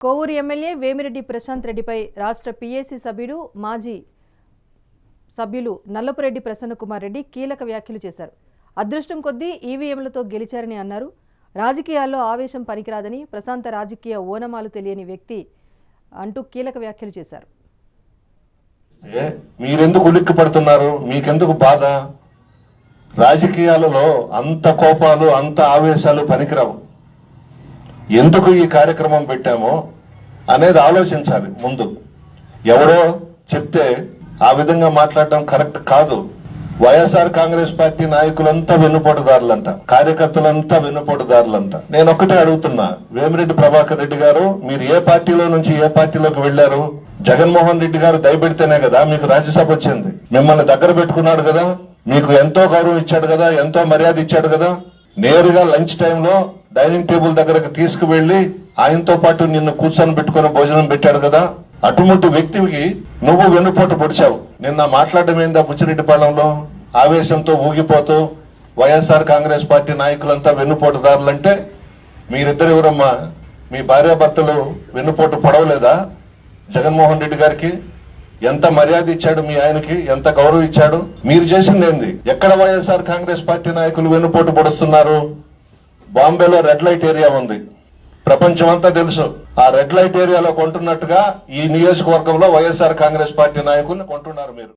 Kovur MLA Vemireddy Prashanth రెడ్డిపై రాష్ట్ర PAC సభ్యుడు మాజీ సభ్యులు నల్లపురెడ్డి ప్రసన్నకుమార్ రెడ్డి కీలక వ్యాఖ్యలు చేశారు. అదృష్టం కొద్దీ ఈవీఎంలతో గెలిచారని అన్నారు. రాజకీయాల్లో ఆవేశం పనికిరాదని, ప్రశాంత రాజకీయ ఓనమాలు తెలియని వ్యక్తి అంటూ కీలక వ్యాఖ్యలు చేశారు. మీరెందుకు ఉలిక్కి పడుతున్నారు? మీకెందుకు బాధ? రాజకీయాలలో అంత కోపాలు, అంత ఆవేశాలు పనికిరావు. ఎందుకు ఈ కార్యక్రమం పెట్టామో అనేది ఆలోచించాలి. ముందు ఎవరో చెప్తే ఆ విధంగా మాట్లాడడం కరెక్ట్ కాదు. వైఎస్ఆర్ కాంగ్రెస్ పార్టీ నాయకులంతా వెన్నుపోటుదారులంట, కార్యకర్తలంతా వెన్నుపోటుదారులంట. నేను ఒక్కటే అడుగుతున్నా, వేమిరెడ్డి ప్రభాకర్ రెడ్డి గారు, మీరు ఏ పార్టీలో నుంచి ఏ పార్టీలోకి వెళ్లారు? జగన్మోహన్ రెడ్డి గారు దయపెడితేనే కదా మీకు రాజ్యసభ వచ్చింది. మిమ్మల్ని దగ్గర పెట్టుకున్నాడు కదా, మీకు ఎంతో గౌరవం ఇచ్చాడు కదా, ఎంతో మర్యాద ఇచ్చాడు కదా. నేరుగా లంచ్ టైంలో డైనింగ్ టేబుల్ దగ్గరకు తీసుకువెళ్లి ఆయనతో పాటు నిన్ను కూర్చొని పెట్టుకుని భోజనం పెట్టాడు కదా. అటువంటి వ్యక్తికి నువ్వు వెన్నుపోటు పొడిచావు. నిన్న మాట్లాడడం ఏందా బుచ్చిరెడ్డిపాళెంలో? ఆవేశంతో ఊగిపోతూ వైఎస్ఆర్ కాంగ్రెస్ పార్టీ నాయకులంతా వెన్నుపోటుదారులంటే మీరిద్దరు ఎవరమ్మా? మీ భార్యాభర్తలు వెన్నుపోటు పొడవలేదా? జగన్మోహన్ రెడ్డి గారికి ఎంత మర్యాద ఇచ్చాడు, మీ ఆయనకి ఎంత గౌరవం ఇచ్చాడు. మీరు చేసింది ఏంది? ఎక్కడ వైఎస్ఆర్ కాంగ్రెస్ పార్టీ నాయకులు వెన్నుపోటు పొడుస్తున్నారు? బాంబేలో రెడ్ లైట్ ఏరియా ఉంది, ప్రపంచమంతా తెలుసు. ఆ రెడ్ లైట్ ఏరియాలో కొంటున్నట్టుగా ఈ నియోజకవర్గంలో వైఎస్ఆర్ కాంగ్రెస్ పార్టీ నాయకుల్ని కొంటున్నారు మీరు.